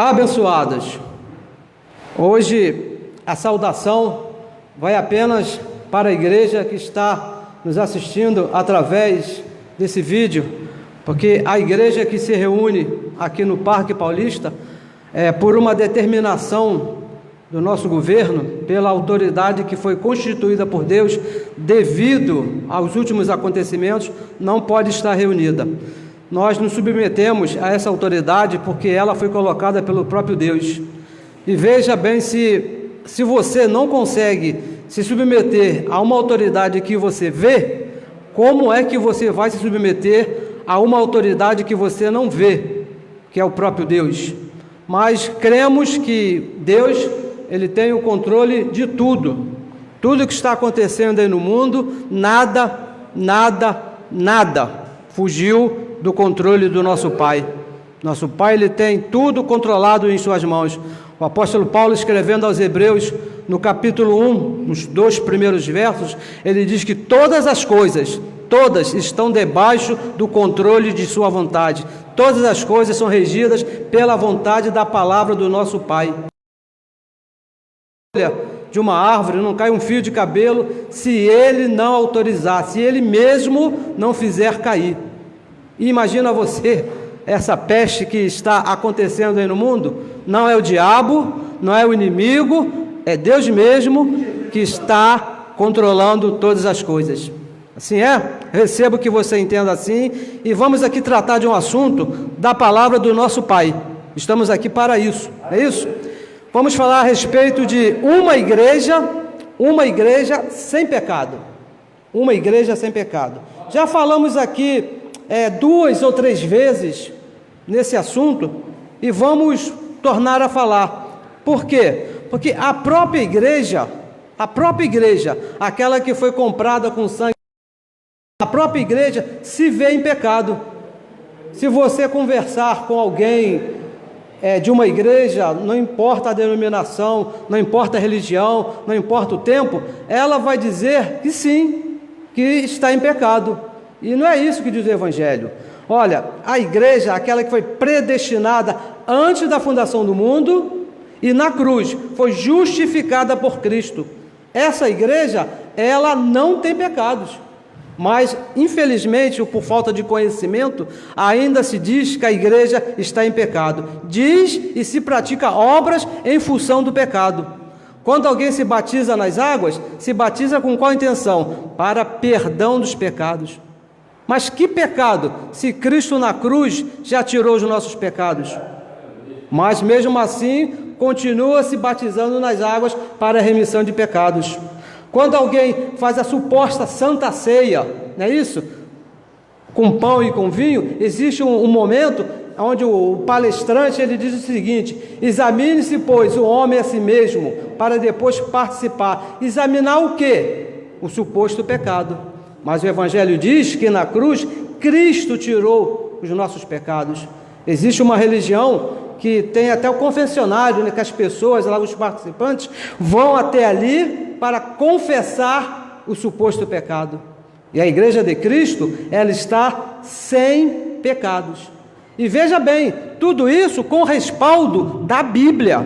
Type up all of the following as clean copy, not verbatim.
Abençoadas, hoje a saudação vai apenas para a igreja que está nos assistindo através desse vídeo, porque a igreja que se reúne aqui no Parque Paulista por uma determinação do nosso governo, pela autoridade que foi constituída por Deus, devido aos últimos acontecimentos, não pode estar reunida. Nós nos submetemos a essa autoridade porque ela foi colocada pelo próprio Deus. E veja bem, se você não consegue se submeter a uma autoridade que você vê, como é que você vai se submeter a uma autoridade que você não vê, que é o próprio Deus? Mas cremos que Deus, Ele tem o controle de tudo. Tudo que está acontecendo aí no mundo, nada fugiu do controle do nosso Pai. Nosso Pai, Ele tem tudo controlado em suas mãos. O apóstolo Paulo, escrevendo aos Hebreus, no capítulo 1, nos 2 primeiros versos, ele diz que todas as coisas, todas estão debaixo do controle de sua vontade. Todas as coisas são regidas pela vontade da palavra do nosso Pai. De uma árvore não cai um fio de cabelo se Ele não autorizar, se Ele mesmo não fizer cair. E imagina você, essa peste que está acontecendo aí no mundo, não é o diabo, não é o inimigo, é Deus mesmo que está controlando todas as coisas. Assim é? Recebo que você entenda assim, e vamos aqui tratar de um assunto da palavra do nosso Pai. Estamos aqui para isso, é isso? Vamos falar a respeito de uma igreja sem pecado. Uma igreja sem pecado. Já falamos aqui 2 ou 3 vezes nesse assunto e vamos tornar a falar. Por quê? Porque a própria igreja, aquela que foi comprada com sangue, a própria igreja se vê em pecado. Se você conversar com alguém de uma igreja, não importa a denominação, não importa a religião, não importa o tempo, ela vai dizer que sim, que está em pecado. E não é isso que diz o Evangelho. Olha, a igreja, aquela que foi predestinada antes da fundação do mundo e na cruz, foi justificada por Cristo. Essa igreja, ela não tem pecados. Mas, infelizmente, ou por falta de conhecimento, ainda se diz que a igreja está em pecado. Diz e se pratica obras em função do pecado. Quando alguém se batiza nas águas, se batiza com qual intenção? Para perdão dos pecados. Mas que pecado, se Cristo na cruz já tirou os nossos pecados? Mas mesmo assim, continua se batizando nas águas para a remissão de pecados. Quando alguém faz a suposta santa ceia, não é isso? Com pão e com vinho, existe um momento onde o palestrante ele diz o seguinte: examine-se, pois, o homem a si mesmo, para depois participar. Examinar o quê? O suposto pecado. Mas o Evangelho diz que na cruz, Cristo tirou os nossos pecados. Existe uma religião que tem até o confessionário, né, que as pessoas, lá os participantes, vão até ali para confessar o suposto pecado. E a igreja de Cristo, ela está sem pecados. E veja bem, tudo isso com respaldo da Bíblia.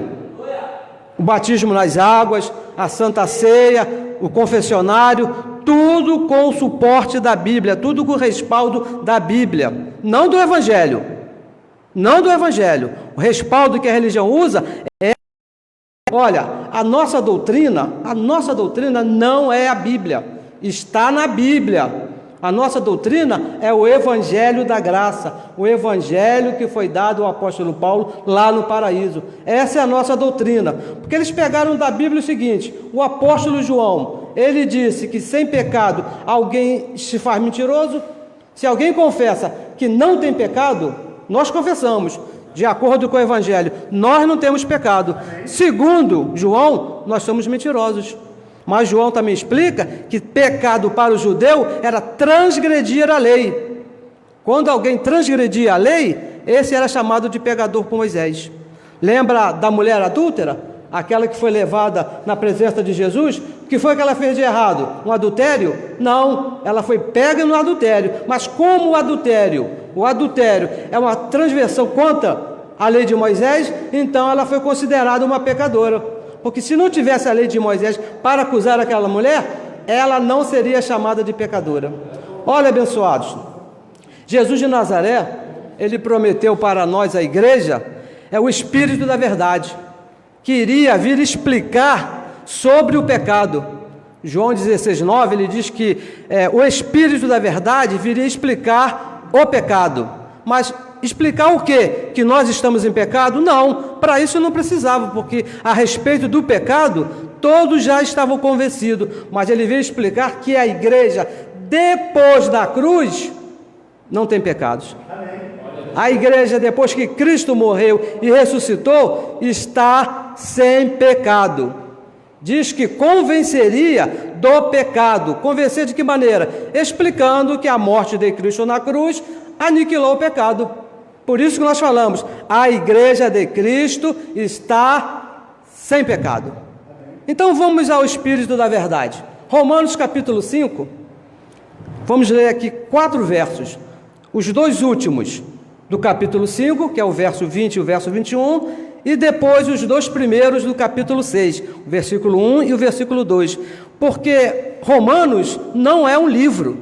O batismo nas águas, a Santa Ceia, o confessionário, tudo com o suporte da Bíblia, tudo com o respaldo da Bíblia, não do Evangelho. Não do Evangelho. O respaldo que a religião usa é... Olha, a nossa doutrina não é a Bíblia. Está na Bíblia. A nossa doutrina é o Evangelho da graça, o Evangelho que foi dado ao apóstolo Paulo lá no paraíso. Essa é a nossa doutrina, porque eles pegaram da Bíblia o seguinte: o apóstolo João, ele disse que sem pecado alguém se faz mentiroso. Se alguém confessa que não tem pecado, nós confessamos, de acordo com o Evangelho, nós não temos pecado. Segundo João, nós somos mentirosos. Mas João também explica que pecado para o judeu era transgredir a lei. Quando alguém transgredia a lei, esse era chamado de pecador por Moisés. Lembra da mulher adúltera? Aquela que foi levada na presença de Jesus? O que foi que ela fez de errado? Um adultério? Não, ela foi pega no adultério. Mas como o adultério? O adultério é uma transgressão a lei de Moisés, então ela foi considerada uma pecadora. Porque se não tivesse a lei de Moisés para acusar aquela mulher, ela não seria chamada de pecadora. Olha, abençoados, Jesus de Nazaré, ele prometeu para nós, a igreja, é o Espírito da verdade, que iria vir explicar sobre o pecado. João 16,9, ele diz que o Espírito da verdade viria explicar o pecado. Mas explicar o quê? Que nós estamos em pecado? Não, para isso não precisava, porque a respeito do pecado, todos já estavam convencidos. Mas ele veio explicar que a igreja, depois da cruz, não tem pecados. A igreja, depois que Cristo morreu e ressuscitou, está sem pecado. Diz que convenceria do pecado. Convencer de que maneira? Explicando que a morte de Cristo na cruz aniquilou o pecado. Por isso que nós falamos, a igreja de Cristo está sem pecado. Então vamos ao Espírito da verdade. Romanos capítulo 5, vamos ler aqui 4 versos. Os 2 últimos do capítulo 5, que é o verso 20 e o verso 21, e depois os 2 primeiros do capítulo 6, o versículo 1 e o versículo 2. Porque Romanos não é um livro,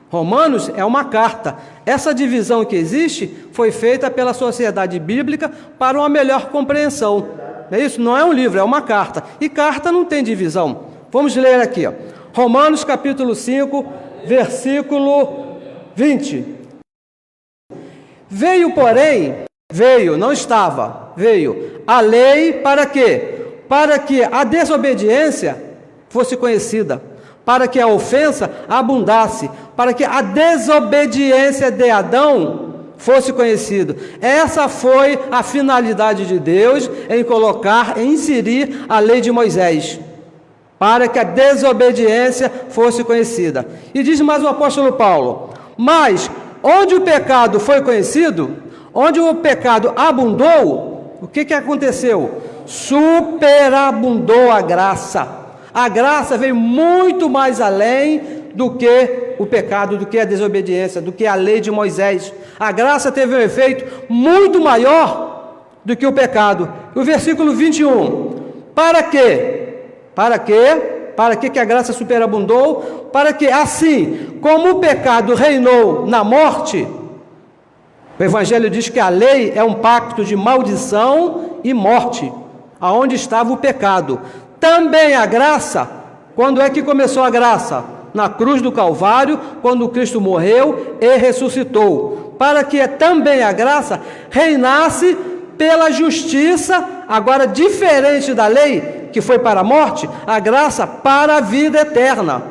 Romanos é uma carta. Essa divisão que existe foi feita pela sociedade bíblica para uma melhor compreensão. É isso? Não é um livro, é uma carta. E carta não tem divisão. Vamos ler aqui, ó. Romanos capítulo 5, versículo 20. Veio, porém, não estava, veio a lei para quê? Para que a desobediência fosse conhecida, para que a ofensa abundasse, para que a desobediência de Adão fosse conhecida. Essa foi a finalidade de Deus em colocar, em inserir a lei de Moisés, para que a desobediência fosse conhecida. E diz mais o apóstolo Paulo: mas onde o pecado foi conhecido, onde o pecado abundou, o que aconteceu? Superabundou a graça. A graça veio muito mais além do que o pecado, do que a desobediência, do que a lei de Moisés. A graça teve um efeito muito maior do que o pecado. O versículo 21, para quê? Para quê? Para que a graça superabundou? Para que, assim como o pecado reinou na morte, o Evangelho diz que a lei é um pacto de maldição e morte, aonde estava o pecado. Também a graça, quando é que começou a graça? Na cruz do Calvário, quando Cristo morreu e ressuscitou. Para que também a graça reinasse pela justiça, agora diferente da lei, que foi para a morte, a graça para a vida eterna.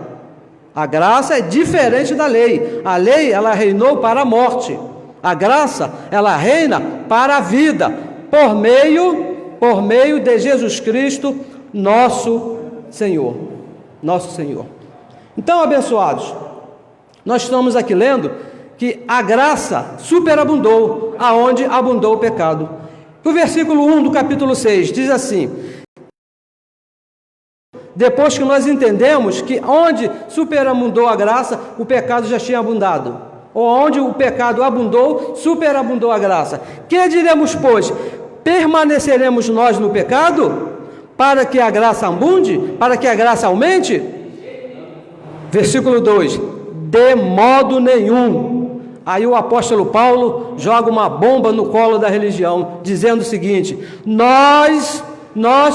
A graça é diferente da lei. A lei, ela reinou para a morte. A graça, ela reina para a vida, por meio de Jesus Cristo, nosso Senhor. Nosso Senhor. Então, abençoados, nós estamos aqui lendo que a graça superabundou, aonde abundou o pecado. O versículo 1 do capítulo 6 diz assim: depois que nós entendemos que onde superabundou a graça, o pecado já tinha abundado. Ou onde o pecado abundou, superabundou a graça. Que diremos, pois? Permaneceremos nós no pecado para que a graça abunde? Para que a graça aumente? Versículo 2: de modo nenhum. Aí o apóstolo Paulo joga uma bomba no colo da religião, dizendo o seguinte: nós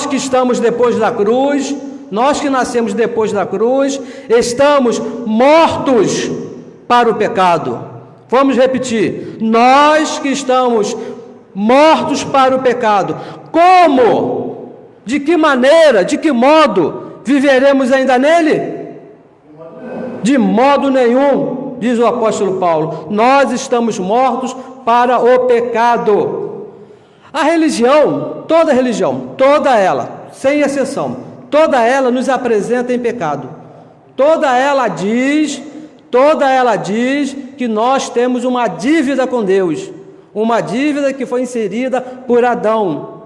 que estamos depois da cruz, nós que nascemos depois da cruz, estamos mortos para o pecado. Vamos repetir: nós que estamos mortos para o pecado. Como? De que maneira, de que modo viveremos ainda nele? De modo nenhum, diz o apóstolo Paulo. Nós estamos mortos para o pecado. A religião, toda ela, sem exceção, toda ela nos apresenta em pecado. Toda ela diz que nós temos uma dívida com Deus, uma dívida que foi inserida por Adão.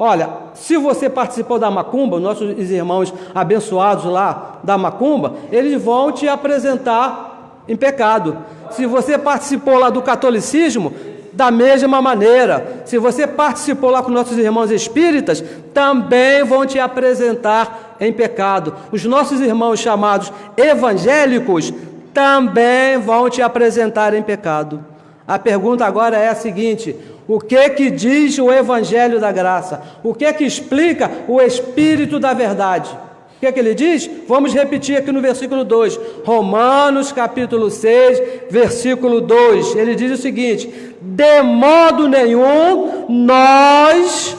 Olha, se você participou da macumba, nossos irmãos abençoados lá da macumba, eles vão te apresentar em pecado. Se você participou lá do catolicismo, Da mesma maneira, se você participou lá com nossos irmãos espíritas, também vão te apresentar em pecado. Os nossos irmãos chamados evangélicos também vão te apresentar em pecado. A pergunta agora é a seguinte: o que diz o Evangelho da Graça? O que explica o Espírito da Verdade? O que ele diz? Vamos repetir aqui no versículo 2. Romanos capítulo 6, versículo 2. Ele diz o seguinte: de modo nenhum nós,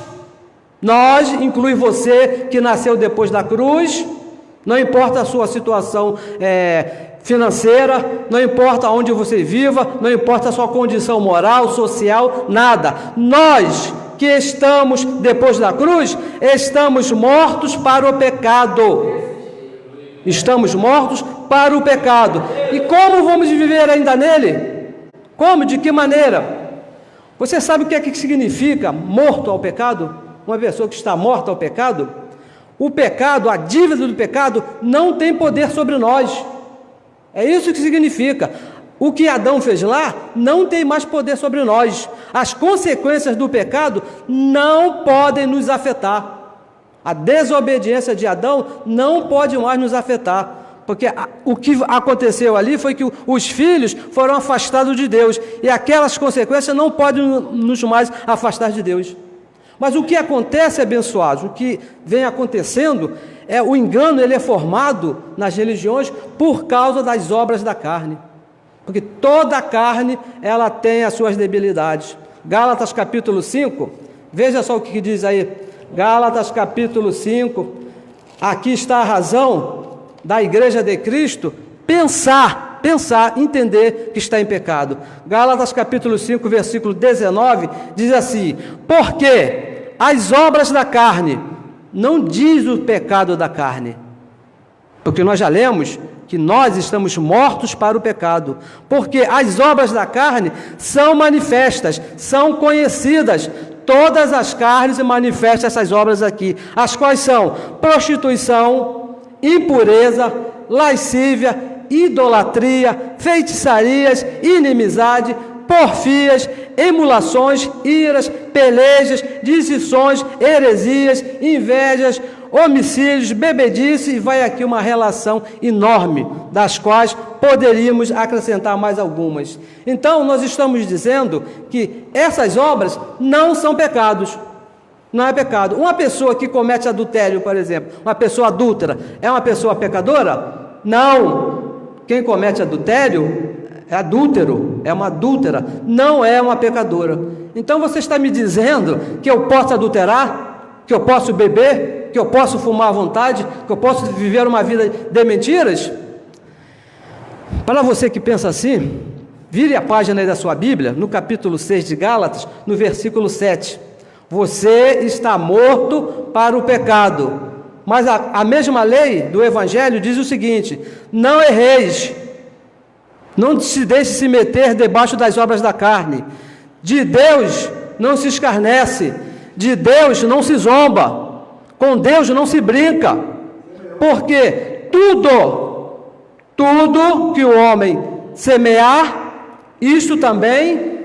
inclui você que nasceu depois da cruz, não importa a sua situação financeira, não importa onde você viva, não importa a sua condição moral, social, nada. Nós que estamos depois da cruz, estamos mortos para o pecado. Estamos mortos para o pecado. E como vamos viver ainda nele? Como? De que maneira? Você sabe o que significa morto ao pecado? Uma pessoa que está morta ao pecado? O pecado, a dívida do pecado, não tem poder sobre nós. É isso que significa. O que Adão fez lá não tem mais poder sobre nós. As consequências do pecado não podem nos afetar. A desobediência de Adão não pode mais nos afetar. Porque o que aconteceu ali foi que os filhos foram afastados de Deus. E aquelas consequências não podem nos mais afastar de Deus. Mas o que acontece, abençoados, o que vem acontecendo o engano, ele é formado nas religiões por causa das obras da carne. Porque toda a carne, ela tem as suas debilidades. Gálatas capítulo 5, veja só o que diz aí. Gálatas capítulo 5, aqui está a razão da Igreja de Cristo pensar, entender que está em pecado. Gálatas capítulo 5, versículo 19, diz assim: porque as obras da carne, não diz o pecado da carne, porque nós já lemos que nós estamos mortos para o pecado, porque as obras da carne são manifestas, são conhecidas. Todas as carnes manifestam essas obras aqui, as quais são prostituição, impureza, lascívia, idolatria, feitiçarias, inimizade, porfias, emulações, iras, pelejas, dissenções, heresias, invejas, homicídios, bebedice, e vai aqui uma relação enorme, das quais poderíamos acrescentar mais algumas. Então, nós estamos dizendo que essas obras não são pecados. Não é pecado. Uma pessoa que comete adultério, por exemplo, uma pessoa adúltera, é uma pessoa pecadora? Não. Quem comete adultério é adúltero, é uma adúltera, não é uma pecadora. Então você está me dizendo que eu posso adulterar, que eu posso beber, que eu posso fumar à vontade, que eu posso viver uma vida de mentiras? Para você que pensa assim, vire a página aí da sua Bíblia, no capítulo 6 de Gálatas, no versículo 7. Você está morto para o pecado. Mas a mesma lei do Evangelho diz o seguinte: não erreis, não se deixe se meter debaixo das obras da carne. De Deus não se escarnece, de Deus não se zomba, com Deus não se brinca, porque tudo que o homem semear, isto também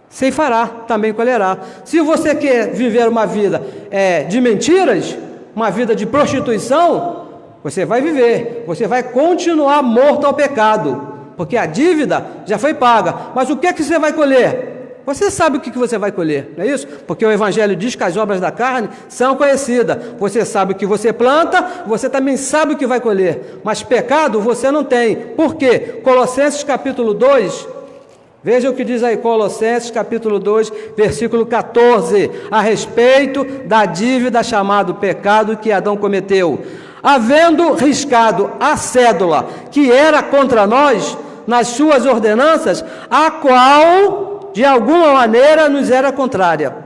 ceifará, também colherá. Se você quer viver uma vida de mentiras, uma vida de prostituição, você vai viver, você vai continuar morto ao pecado, porque a dívida já foi paga. Mas o que é que você vai colher? Você sabe o que você vai colher, não é isso? Porque o Evangelho diz que as obras da carne são conhecidas. Você sabe o que você planta, você também sabe o que vai colher. Mas pecado você não tem. Por quê? Colossenses capítulo 2, veja o que diz aí, Colossenses capítulo 2, versículo 14, a respeito da dívida chamado pecado que Adão cometeu. Havendo riscado a cédula que era contra nós, nas suas ordenanças, a qual de alguma maneira nos era contrária.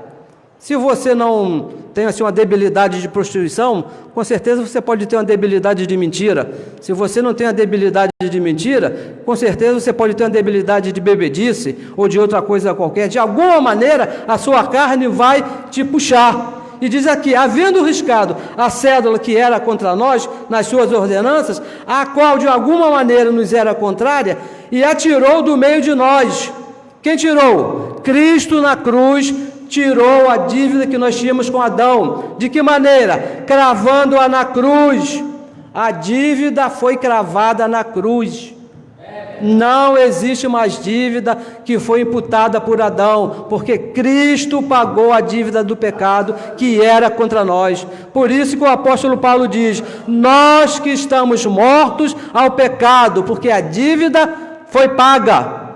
Se você não tem assim uma debilidade de prostituição, com certeza você pode ter uma debilidade de mentira. Se você não tem a debilidade de mentira, com certeza você pode ter uma debilidade de bebedice ou de outra coisa qualquer. De alguma maneira a sua carne vai te puxar. E diz aqui: havendo riscado a cédula que era contra nós, nas suas ordenanças, a qual de alguma maneira nos era contrária, e a tirou do meio de nós, Quem tirou? Cristo na cruz tirou a dívida que nós tínhamos com Adão. De que maneira? Cravando-a na cruz. A dívida foi cravada na cruz. Não existe mais dívida que foi imputada por Adão, porque Cristo pagou a dívida do pecado que era contra nós. Por isso que o apóstolo Paulo diz: nós que estamos mortos ao pecado, porque a dívida foi paga.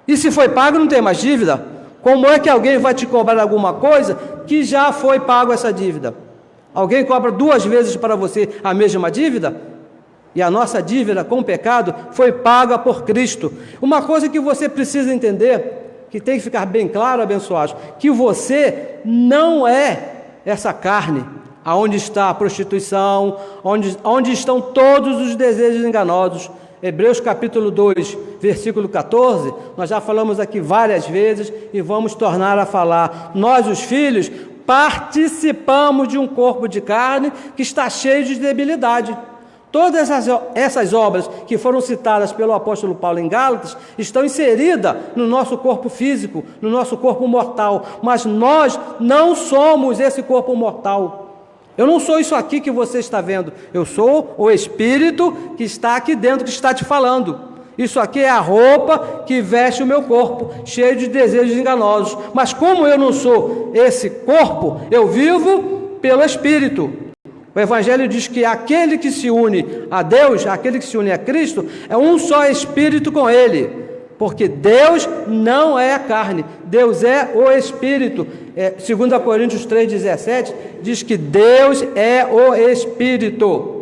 E se foi pago, não tem mais dívida. Como é que alguém vai te cobrar alguma coisa que já foi pago essa dívida? Alguém cobra 2 vezes para você a mesma dívida? E a nossa dívida com o pecado foi paga por Cristo. Uma coisa que você precisa entender, que tem que ficar bem claro, abençoados, que você não é essa carne, aonde está a prostituição, onde estão todos os desejos enganosos. Hebreus capítulo 2, versículo 14, nós já falamos aqui várias vezes e vamos tornar a falar. Nós, os filhos, participamos de um corpo de carne que está cheio de debilidade. Todas essas obras que foram citadas pelo apóstolo Paulo em Gálatas estão inseridas no nosso corpo físico, no nosso corpo mortal, mas nós não somos esse corpo mortal. Eu não sou isso aqui que você está vendo, eu sou o Espírito que está aqui dentro, que está te falando. Isso aqui é a roupa que veste o meu corpo, cheio de desejos enganosos. Mas como eu não sou esse corpo, eu vivo pelo Espírito. O Evangelho diz que aquele que se une a Deus, aquele que se une a Cristo, é um só Espírito com Ele, porque Deus não é a carne, Deus é o Espírito. 2 Coríntios 3,17 diz que Deus é o Espírito.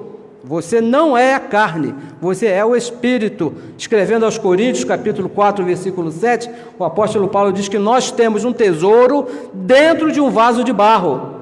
Você não é a carne, você é o Espírito. Escrevendo aos Coríntios, capítulo 4, versículo 7, o apóstolo Paulo diz que nós temos um tesouro dentro de um vaso de barro.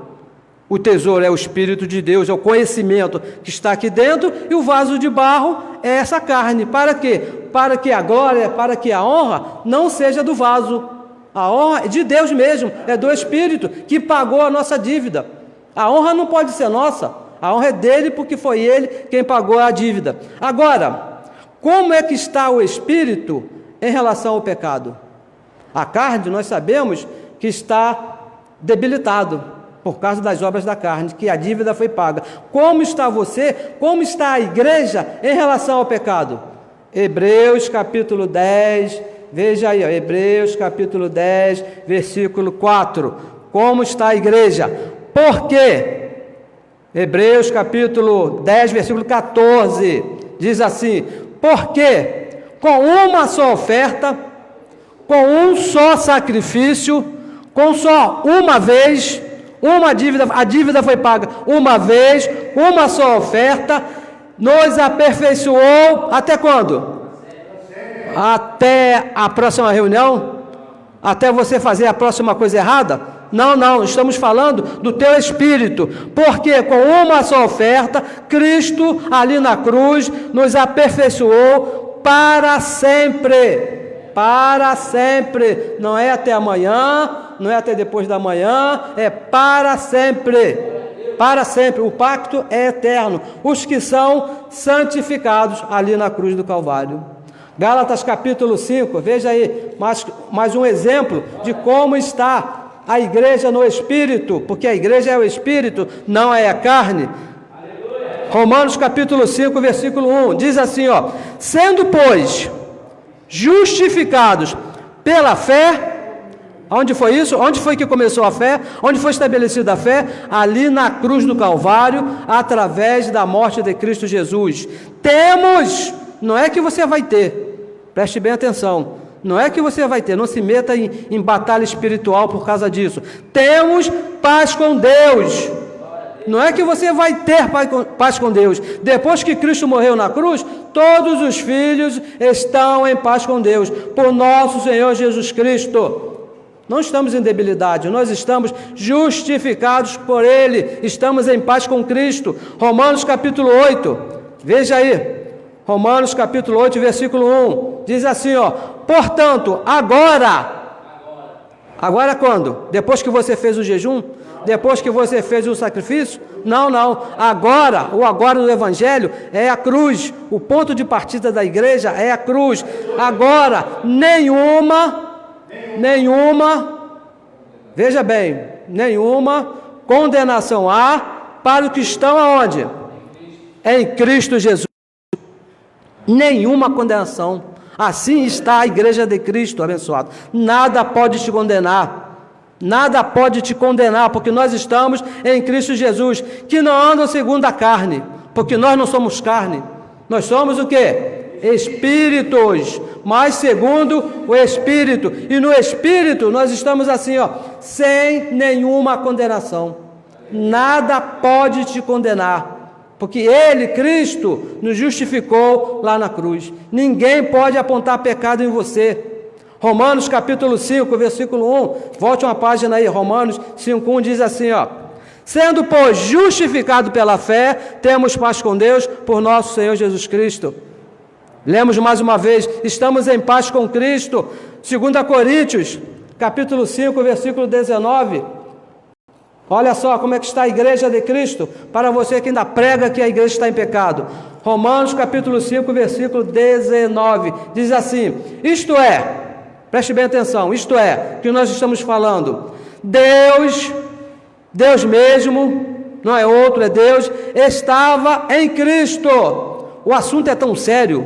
O tesouro é o Espírito de Deus, é o conhecimento que está aqui dentro, e o vaso de barro é essa carne. Para quê? Para que a glória, para que a honra não seja do vaso. A honra é de Deus mesmo, é do Espírito, que pagou a nossa dívida. A honra não pode ser nossa, a honra é dele, porque foi ele quem pagou a dívida. Agora, como é que está o Espírito em relação ao pecado? A carne, nós sabemos que está debilitado, por causa das obras da carne, que a dívida foi paga. Como está você? Como está a igreja em relação ao pecado? Hebreus capítulo 10, veja aí, ó, Hebreus capítulo 10, versículo 4. Como está a igreja? Por quê? Hebreus capítulo 10, versículo 14, diz assim: porque com uma só oferta, com um só sacrifício, com só uma vez, a dívida foi paga uma vez, uma só oferta, nos aperfeiçoou até quando? Até a próxima reunião? Até você fazer a próxima coisa errada? Não, estamos falando do teu espírito, porque com uma só oferta, Cristo ali na cruz nos aperfeiçoou para sempre. Para sempre, não é até amanhã, não é até depois da manhã, é para sempre. Para sempre, o pacto é eterno. Os que são santificados ali na cruz do Calvário. Gálatas capítulo 5, veja aí, mais um exemplo de como está a igreja no Espírito, porque a igreja é o Espírito, não é a carne. Romanos capítulo 5, versículo 1, diz assim, ó: sendo, pois, justificados pela fé. Onde foi isso? Onde foi que começou a fé? Onde foi estabelecida a fé? Ali na cruz do Calvário, através da morte de Cristo Jesus. Temos, não é que você vai ter, preste bem atenção, não é que você vai ter, não se meta em batalha espiritual por causa disso. Temos paz com Deus. Não é que você vai ter paz com Deus. Depois que Cristo morreu na cruz, todos os filhos estão em paz com Deus, por nosso Senhor Jesus Cristo. Não estamos em debilidade, nós estamos justificados por Ele, estamos em paz com Cristo. Romanos capítulo 8, veja aí, Romanos capítulo 8, versículo 1, diz assim, ó: portanto, agora quando? Depois que você fez o jejum? Depois que você fez o sacrifício? Não, agora, o agora do Evangelho é a cruz, o ponto de partida da igreja é a cruz. Agora, nenhuma nenhuma, veja bem, nenhuma condenação há para os que estão aonde? Em Cristo Jesus. Nenhuma condenação. Assim está a igreja de Cristo, abençoado. Nada pode te condenar. Nada pode te condenar, porque nós estamos em Cristo Jesus, que não andam segundo a carne, porque nós não somos carne. Nós somos o quê? Espíritos, mas segundo o Espírito. E no Espírito nós estamos assim, ó, sem nenhuma condenação. Nada pode te condenar, porque Ele, Cristo, nos justificou lá na cruz. Ninguém pode apontar pecado em você. Romanos capítulo 5, versículo 1, volte uma página aí, Romanos 5:1 diz assim, ó: sendo, pois, justificado pela fé, temos paz com Deus por nosso Senhor Jesus Cristo. Lemos mais uma vez, estamos em paz com Cristo. 2 Coríntios, capítulo 5, versículo 19. Olha só como é que está a igreja de Cristo, para você que ainda prega que a igreja está em pecado. Romanos capítulo 5, versículo 19, diz assim, isto é, preste bem atenção, isto é, que nós estamos falando, Deus mesmo, não é outro, é Deus, estava em Cristo. O assunto é tão sério,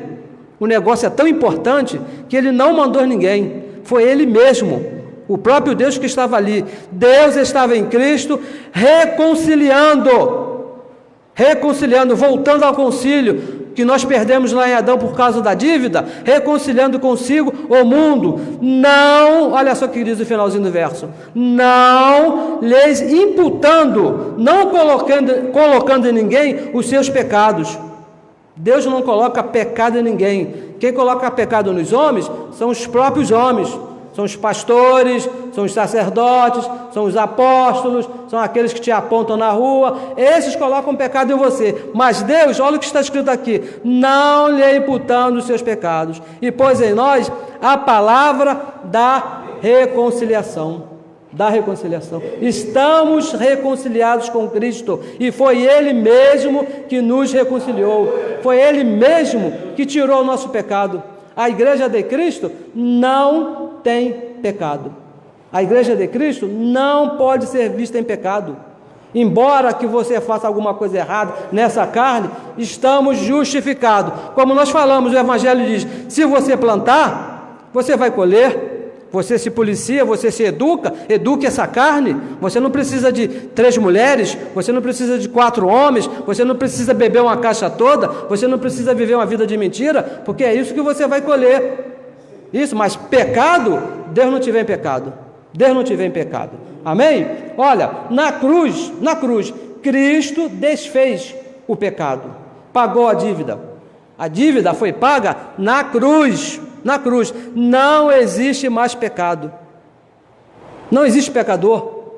o negócio é tão importante, que Ele não mandou ninguém, foi Ele mesmo, o próprio Deus que estava ali. Deus estava em Cristo, reconciliando, voltando ao concílio, que nós perdemos lá em Adão por causa da dívida, reconciliando consigo o mundo, não, olha só o que diz o finalzinho do verso, não lhes imputando, não colocando em ninguém os seus pecados. Deus não coloca pecado em ninguém. Quem coloca pecado nos homens são os próprios homens, são os pastores, são os sacerdotes, são os apóstolos, são aqueles que te apontam na rua, esses colocam pecado em você, mas Deus, olha o que está escrito aqui, não lhe imputando os seus pecados, e pôs em nós a palavra da reconciliação. Estamos reconciliados com Cristo, e foi Ele mesmo que nos reconciliou, foi Ele mesmo que tirou o nosso pecado. A igreja de Cristo não tem pecado. A igreja de Cristo não pode ser vista em pecado. Embora que você faça alguma coisa errada nessa carne, estamos justificados. Como nós falamos, o Evangelho diz, se você plantar, você vai colher. Você se policia, você se eduque essa carne. Você não precisa de 3 mulheres, você não precisa de 4 homens, você não precisa beber uma caixa toda, você não precisa viver uma vida de mentira, porque é isso que você vai colher. Isso, mas pecado, Deus não te vê em pecado. Deus não te vê em pecado. Amém? Olha, na cruz, Cristo desfez o pecado, pagou a dívida. A dívida foi paga na cruz. Na cruz, não existe mais pecado, não existe pecador,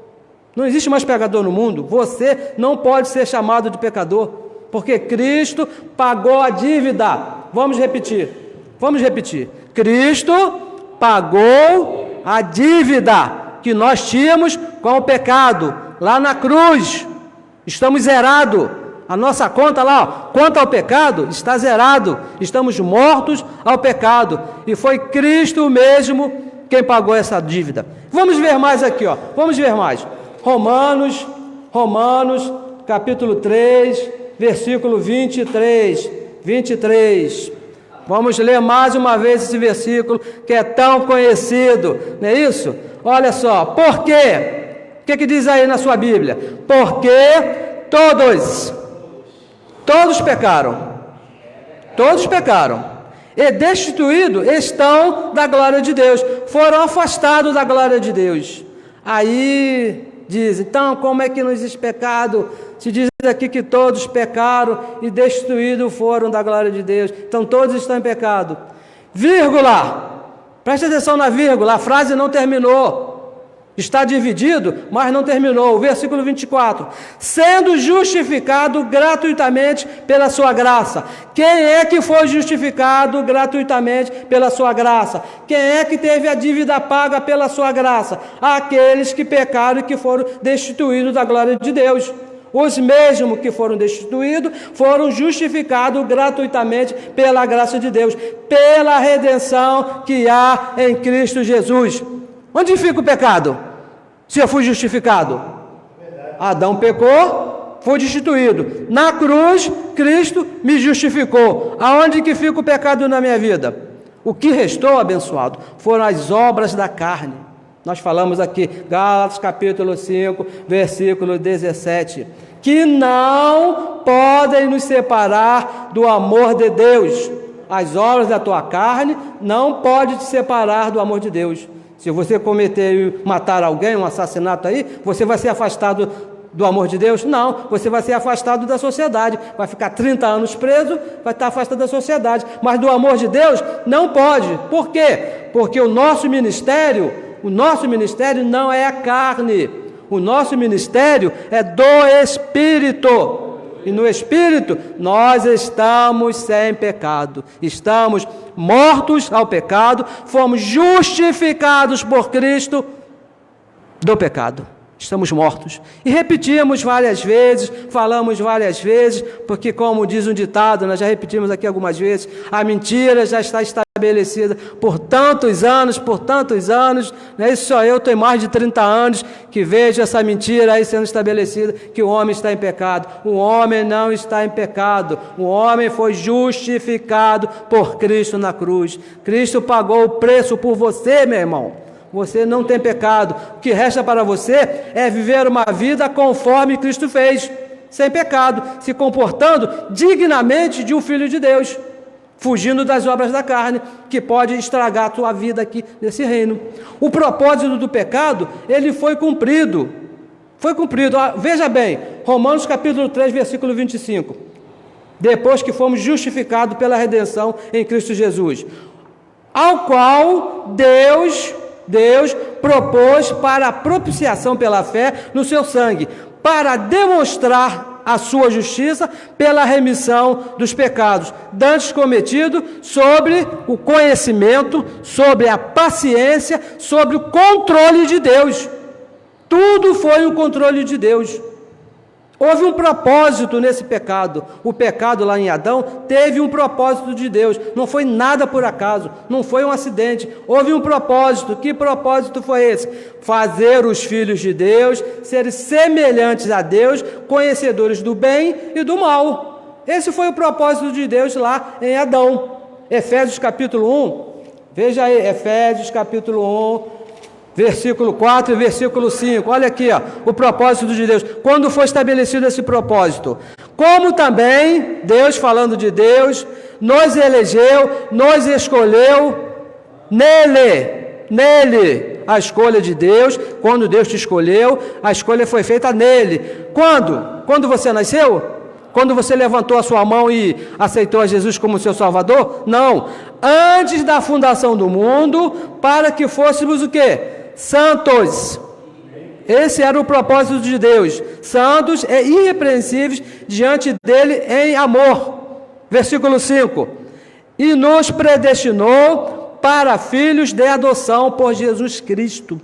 não existe mais pecador no mundo. Você não pode ser chamado de pecador, porque Cristo pagou a dívida. Vamos repetir, Cristo pagou a dívida que nós tínhamos com o pecado, lá na cruz, estamos zerados. A nossa conta lá, ó, quanto ao pecado, está zerado. Estamos mortos ao pecado. E foi Cristo mesmo quem pagou essa dívida. Vamos ver mais aqui, ó. Vamos ver mais. Romanos, capítulo 3, versículo 23. Vamos ler mais uma vez esse versículo que é tão conhecido. Não é isso? Olha só. Por quê? O que diz aí na sua Bíblia? Porque todos pecaram, e destituídos estão da glória de Deus, foram afastados da glória de Deus. Aí diz, então como é que não existe pecado? Se diz aqui que todos pecaram e destituídos foram da glória de Deus, então todos estão em pecado. Vírgula, preste atenção na vírgula, a frase não terminou. Está dividido, mas não terminou. O versículo 24. Sendo justificado gratuitamente pela sua graça. Quem é que foi justificado gratuitamente pela sua graça? Quem é que teve a dívida paga pela sua graça? Aqueles que pecaram e que foram destituídos da glória de Deus. Os mesmos que foram destituídos foram justificados gratuitamente pela graça de Deus, pela redenção que há em Cristo Jesus. Onde fica o pecado? Se eu fui justificado. Adão pecou, foi destituído. Na cruz, Cristo me justificou. Aonde que fica o pecado na minha vida? O que restou, abençoado, foram as obras da carne. Nós falamos aqui, Gálatas capítulo 5, versículo 17, que não podem nos separar do amor de Deus. As obras da tua carne não podem te separar do amor de Deus. Se você cometer, matar alguém, um assassinato aí, você vai ser afastado do amor de Deus? Não, você vai ser afastado da sociedade, vai ficar 30 anos preso, vai estar afastado da sociedade, mas do amor de Deus não pode. Por quê? Porque o nosso ministério não é a carne, o nosso ministério é do Espírito, e no Espírito nós estamos sem pecado, estamos mortos ao pecado, fomos justificados por Cristo do pecado. Estamos mortos. E repetimos várias vezes, falamos várias vezes, porque como diz um ditado, nós já repetimos aqui algumas vezes, a mentira já está estabelecida por tantos anos, não é isso só eu, tenho mais de 30 anos que vejo essa mentira aí sendo estabelecida, que o homem está em pecado. O homem não está em pecado, o homem foi justificado por Cristo na cruz. Cristo pagou o preço por você, meu irmão. Você não tem pecado. O que resta para você é viver uma vida conforme Cristo fez, sem pecado, se comportando dignamente de um filho de Deus, fugindo das obras da carne, que pode estragar a tua vida aqui nesse reino. O propósito do pecado, ele foi cumprido. Foi cumprido. Veja bem, Romanos capítulo 3, versículo 25. Depois que fomos justificados pela redenção em Cristo Jesus, ao qual Deus propôs para a propiciação pela fé no seu sangue, para demonstrar a sua justiça pela remissão dos pecados dantes cometidos, sobre o conhecimento, sobre a paciência, sobre o controle de Deus. Tudo foi um controle de Deus. Houve um propósito nesse pecado. O pecado lá em Adão teve um propósito de Deus. Não foi nada por acaso, não foi um acidente. Houve um propósito. Que propósito foi esse? Fazer os filhos de Deus serem semelhantes a Deus, conhecedores do bem e do mal. Esse foi o propósito de Deus lá em Adão. Efésios capítulo 1. Veja aí, Efésios capítulo 1. Versículo 4 e versículo 5, olha aqui, ó, o propósito de Deus. Quando foi estabelecido esse propósito? Como também, Deus falando de Deus, nos elegeu, nos escolheu, nele, a escolha de Deus. Quando Deus te escolheu, a escolha foi feita nele. Quando? Quando você nasceu? Quando você levantou a sua mão e aceitou a Jesus como seu Salvador? Não. Antes da fundação do mundo, para que fôssemos o quê? Santos. Esse era o propósito de Deus. Santos e irrepreensíveis diante dele em amor. Versículo 5. E nos predestinou para filhos de adoção por Jesus Cristo,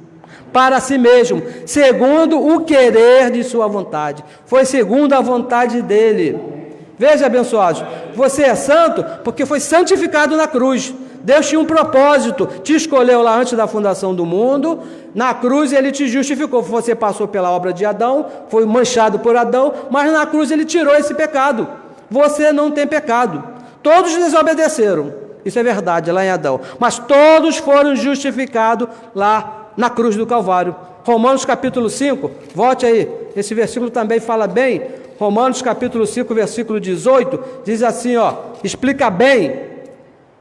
para si mesmo, segundo o querer de sua vontade. Foi segundo a vontade dele. Veja, abençoados, você é santo porque foi santificado na cruz. Deus tinha um propósito, te escolheu lá antes da fundação do mundo, na cruz ele te justificou. Você passou pela obra de Adão, foi manchado por Adão, mas na cruz ele tirou esse pecado. Você não tem pecado. Todos desobedeceram, isso é verdade, lá em Adão, mas todos foram justificados lá na cruz do Calvário. Romanos capítulo 5, volte aí, esse versículo também fala bem. Romanos capítulo 5, versículo 18, diz assim, ó, explica bem.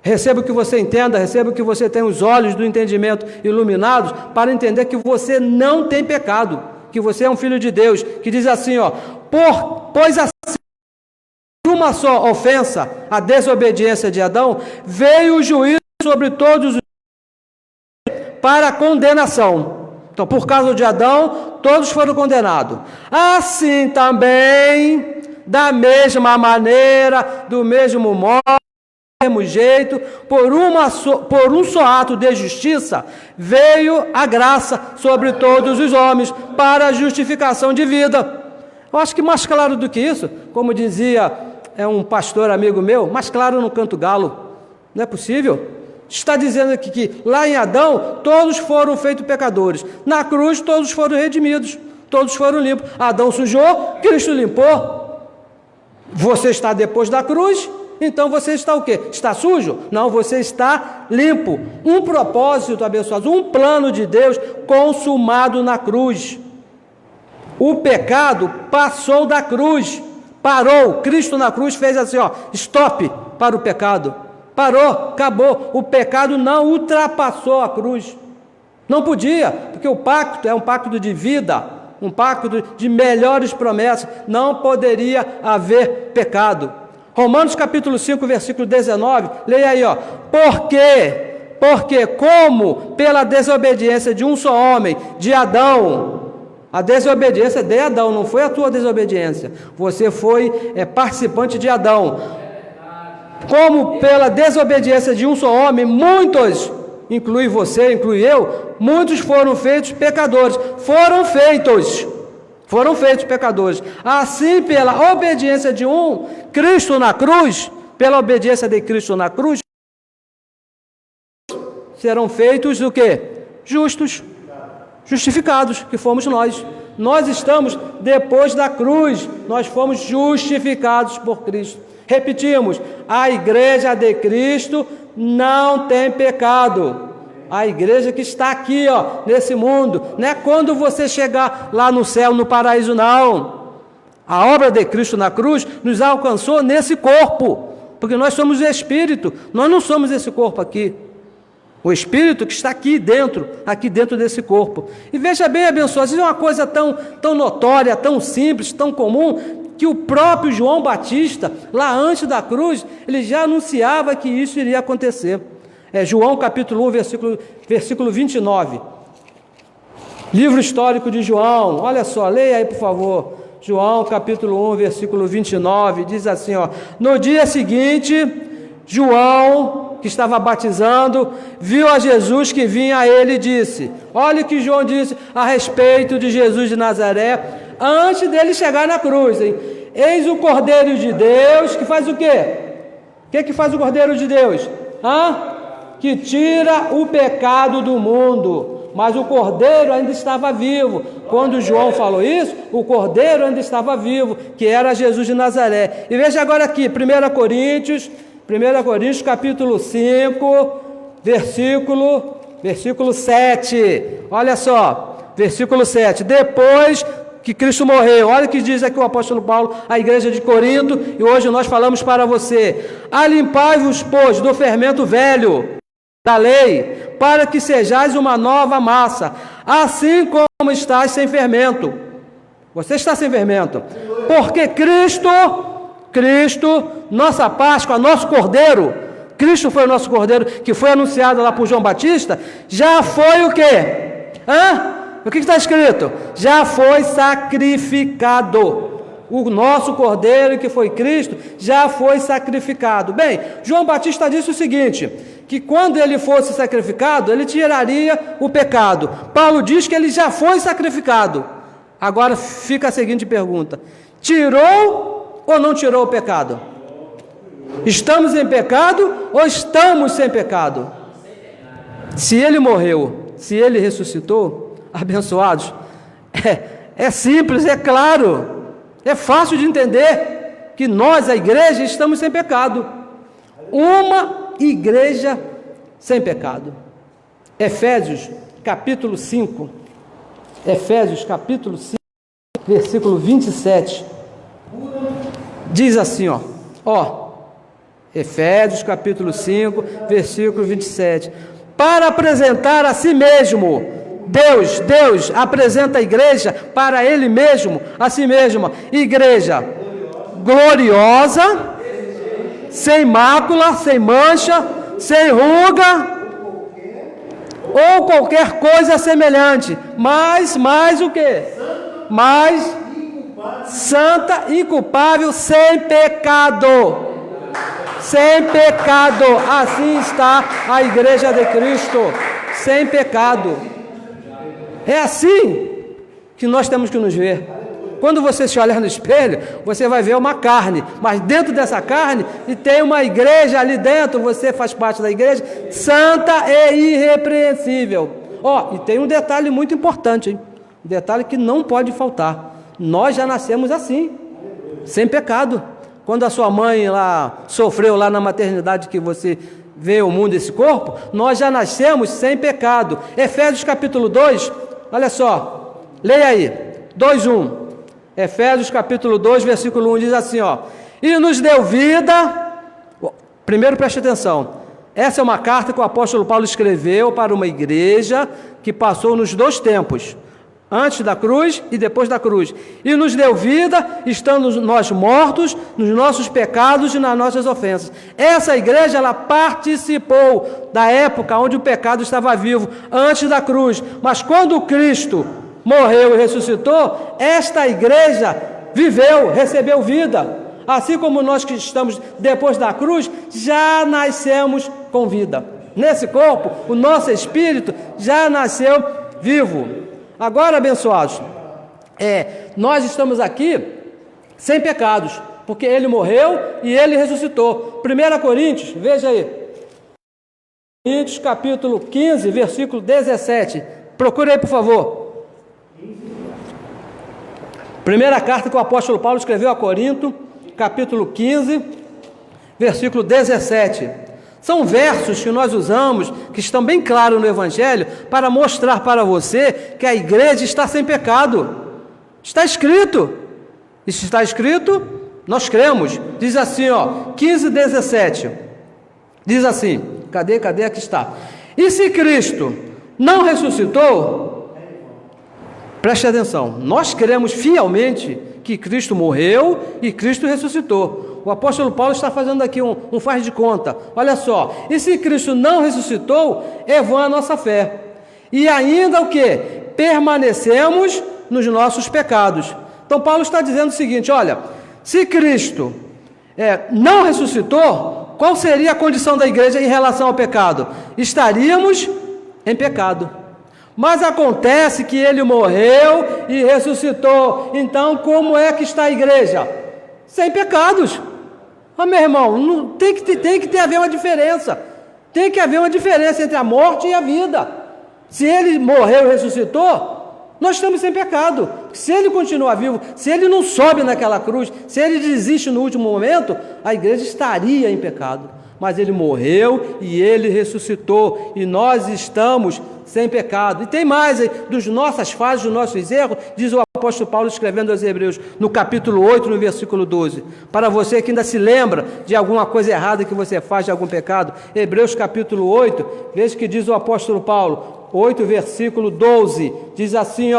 Receba o que você entenda, receba o que você tem os olhos do entendimento iluminados, para entender que você não tem pecado, que você é um filho de Deus, que diz assim, ó, pois assim, uma só ofensa, a desobediência de Adão, veio o juízo sobre todos os para a condenação. Então, por causa de Adão, todos foram condenados. Assim também, da mesma maneira, do mesmo modo, do mesmo jeito, por um só ato de justiça, veio a graça sobre todos os homens, para a justificação de vida. Eu acho que mais claro do que isso, como dizia um pastor amigo meu, mais claro não canto galo. Não é possível? Está dizendo aqui que lá em Adão todos foram feitos pecadores. Na cruz todos foram redimidos, todos foram limpos. Adão sujou, Cristo limpou. Você está depois da cruz, então você está o quê? Está sujo? Não, você está limpo. Um propósito abençoado, um plano de Deus consumado na cruz. O pecado passou da cruz, parou. Cristo na cruz fez assim, ó, stop para o pecado. Parou, acabou. O pecado não ultrapassou a cruz. Não podia, porque o pacto é um pacto de vida, um pacto de melhores promessas. Não poderia haver pecado. Romanos capítulo 5, versículo 19, leia aí, ó. Porque como pela desobediência de um só homem, de Adão, a desobediência de Adão, não foi a tua desobediência, você foi participante de Adão. Como pela desobediência de um só homem, muitos, inclui você, inclui eu, muitos foram feitos pecadores, foram feitos pecadores. Assim, pela obediência de um, Cristo na cruz, pela obediência de Cristo na cruz, serão feitos o quê? Justos, justificados, que fomos nós. Nós estamos depois da cruz, nós fomos justificados por Cristo. Repetimos, a igreja de Cristo não tem pecado. A igreja que está aqui, ó, nesse mundo, não é quando você chegar lá no céu, no paraíso, não. A obra de Cristo na cruz nos alcançou nesse corpo, porque nós somos o Espírito, nós não somos esse corpo aqui. O Espírito que está aqui dentro desse corpo. E veja bem, abençoado, isso é uma coisa tão notória, tão simples, tão comum, que o próprio João Batista, lá antes da cruz, ele já anunciava que isso iria acontecer. João capítulo 1, versículo 29. Livro histórico de João, olha só, leia aí por favor. João capítulo 1, versículo 29, diz assim, ó. No dia seguinte, João, que estava batizando, viu a Jesus que vinha a ele e disse, olha o que João disse a respeito de Jesus de Nazaré, antes dele chegar na cruz, hein? Eis o Cordeiro de Deus, que faz o quê? O que faz o Cordeiro de Deus? Que tira o pecado do mundo. Mas o Cordeiro ainda estava vivo. Quando João falou isso, o Cordeiro ainda estava vivo, que era Jesus de Nazaré. E veja agora aqui, 1 Coríntios capítulo 5, versículo 7. Olha só, versículo 7. Depois que Cristo morreu, olha o que diz aqui o apóstolo Paulo à igreja de Corinto, e hoje nós falamos para você: alimpai-vos, pois, do fermento velho da lei, para que sejais uma nova massa, assim como estáis sem fermento. Você está sem fermento, porque Cristo, nossa Páscoa, nosso Cordeiro, Cristo foi o nosso Cordeiro, que foi anunciado lá por João Batista, já foi o quê? O que está escrito? Já foi sacrificado. O nosso Cordeiro, que foi Cristo, já foi sacrificado. Bem, João Batista disse o seguinte, que quando ele fosse sacrificado, ele tiraria o pecado. Paulo diz que ele já foi sacrificado. Agora fica a seguinte pergunta: tirou ou não tirou o pecado? Estamos em pecado ou estamos sem pecado? Se ele morreu, se ele ressuscitou, abençoados, é simples, é claro, é fácil de entender que nós, a igreja, estamos sem pecado. Uma igreja sem pecado. Efésios capítulo 5, versículo 27, diz assim, Efésios capítulo 5, versículo 27, para apresentar a si mesmo, Deus apresenta a igreja para Ele mesmo, a si mesmo, igreja gloriosa, sem mácula, sem mancha, sem ruga, ou qualquer coisa semelhante, mas o que? Mais santa, inculpável, sem pecado. Sem pecado, assim está a igreja de Cristo, sem pecado. É assim que nós temos que nos ver, quando você se olhar no espelho, você vai ver uma carne, mas dentro dessa carne e tem uma igreja ali dentro, você faz parte da igreja, santa e irrepreensível. E tem um detalhe muito importante, hein? Um detalhe que não pode faltar. Nós já nascemos assim, sem pecado. Quando a sua mãe lá sofreu lá na maternidade que você veio ao mundo esse corpo, nós já nascemos sem pecado. Efésios capítulo 2, olha só, leia aí, 2:1. Efésios capítulo 2, versículo 1 diz assim, e nos deu vida. Primeiro preste atenção, essa é uma carta que o apóstolo Paulo escreveu para uma igreja que passou nos dois tempos, antes da cruz e depois da cruz. E nos deu vida, estando nós mortos nos nossos pecados e nas nossas ofensas. Essa igreja, ela participou da época onde o pecado estava vivo, antes da cruz. Mas quando Cristo morreu e ressuscitou, esta igreja viveu, recebeu vida. Assim como nós que estamos depois da cruz, já nascemos com vida. Nesse corpo, o nosso espírito já nasceu vivo. Agora, abençoados, nós estamos aqui sem pecados, porque Ele morreu e Ele ressuscitou. 1 Coríntios, veja aí, Coríntios capítulo 15, versículo 17, procure aí por favor. Primeira carta que o apóstolo Paulo escreveu a Corinto, capítulo 15, versículo 17. São versos que nós usamos, que estão bem claros no Evangelho, para mostrar para você que a igreja está sem pecado. Está escrito. E se está escrito, nós cremos. Diz assim, 15, 17. Diz assim, cadê? Aqui está. E se Cristo não ressuscitou, preste atenção, nós cremos fielmente que Cristo morreu e Cristo ressuscitou. O apóstolo Paulo está fazendo aqui um faz de conta. Olha só, e se Cristo não ressuscitou, é vã a nossa fé. E ainda o quê? Permanecemos nos nossos pecados. Então Paulo está dizendo o seguinte, olha, se Cristo não ressuscitou, qual seria a condição da igreja em relação ao pecado? Estaríamos em pecado. Mas acontece que Ele morreu e ressuscitou. Então como é que está a igreja? Sem pecados. Meu irmão, tem que haver uma diferença. Tem que haver uma diferença entre a morte e a vida. Se Ele morreu e ressuscitou, nós estamos sem pecado. Se Ele continua vivo, se Ele não sobe naquela cruz, se Ele desiste no último momento, a igreja estaria em pecado. Mas Ele morreu e Ele ressuscitou, e nós estamos sem pecado. E tem mais, dos nossas falhas, dos nossos erros, diz o apóstolo Paulo escrevendo aos Hebreus, no capítulo 8, no versículo 12. Para você que ainda se lembra de alguma coisa errada que você faz, de algum pecado, Hebreus capítulo 8, veja que diz o apóstolo Paulo, 8, versículo 12, diz assim,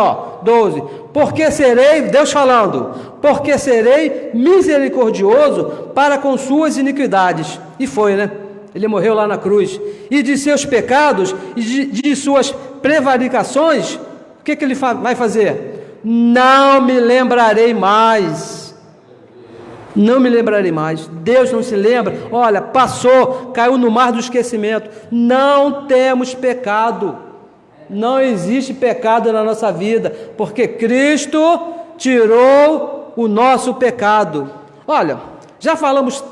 12, porque serei, Deus falando, porque serei misericordioso para com suas iniquidades. E foi, né? Ele morreu lá na cruz. E de seus pecados e de suas prevaricações, o que ele vai fazer? Não me lembrarei mais. Não me lembrarei mais. Deus não se lembra. Olha, passou, caiu no mar do esquecimento. Não temos pecado. Não existe pecado na nossa vida, porque Cristo tirou o nosso pecado. Olha, já falamos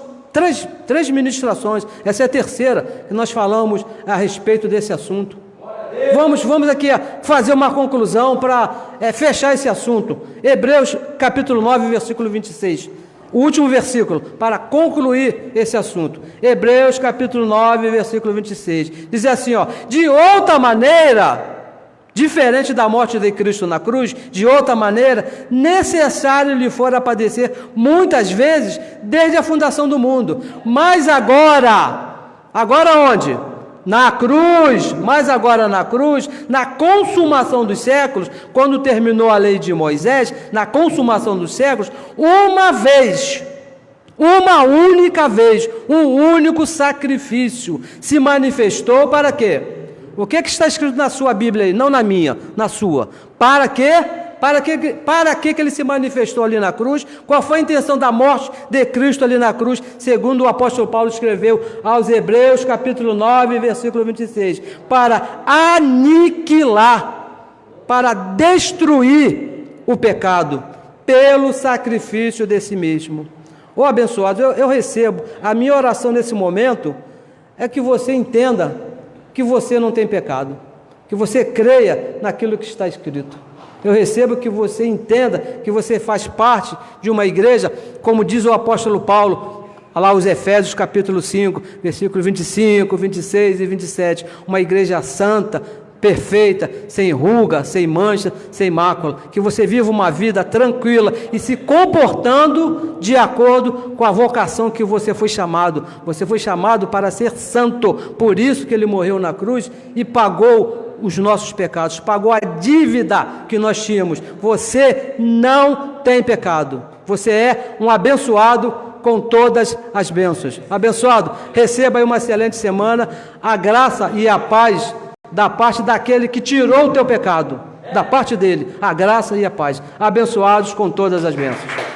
três ministrações, essa é a terceira que nós falamos a respeito desse assunto. Vamos aqui fazer uma conclusão para fechar esse assunto. Hebreus capítulo 9, versículo 26. O último versículo, para concluir esse assunto. Hebreus capítulo 9, versículo 26. Diz assim, de outra maneira, diferente da morte de Cristo na cruz, de outra maneira, necessário lhe fora padecer muitas vezes desde a fundação do mundo. Mas agora onde? Na cruz, mas agora na cruz, na consumação dos séculos, quando terminou a lei de Moisés, na consumação dos séculos, uma única vez, um único sacrifício se manifestou para quê? O que está escrito na sua Bíblia aí? Não na minha, na sua. Para quê? Para que ele se manifestou ali na cruz? Qual foi a intenção da morte de Cristo ali na cruz? Segundo o apóstolo Paulo escreveu aos Hebreus, capítulo 9, versículo 26. Para aniquilar, para destruir o pecado pelo sacrifício de si mesmo. Ô abençoado, eu recebo, a minha oração nesse momento é que você entenda que você não tem pecado, que você creia naquilo que está escrito. Eu recebo que você entenda que você faz parte de uma igreja, como diz o apóstolo Paulo, lá os Efésios capítulo 5, versículos 25, 26 e 27, uma igreja santa, perfeita, sem ruga, sem mancha, sem mácula, que você viva uma vida tranquila e se comportando de acordo com a vocação que você foi chamado. Você foi chamado para ser santo, por isso que ele morreu na cruz e pagou os nossos pecados, pagou a dívida que nós tínhamos. Você não tem pecado, você é um abençoado com todas as bênçãos. Abençoado, receba aí uma excelente semana, a graça e a paz da parte daquele que tirou o teu pecado, da parte dele, a graça e a paz. Abençoados com todas as bênçãos.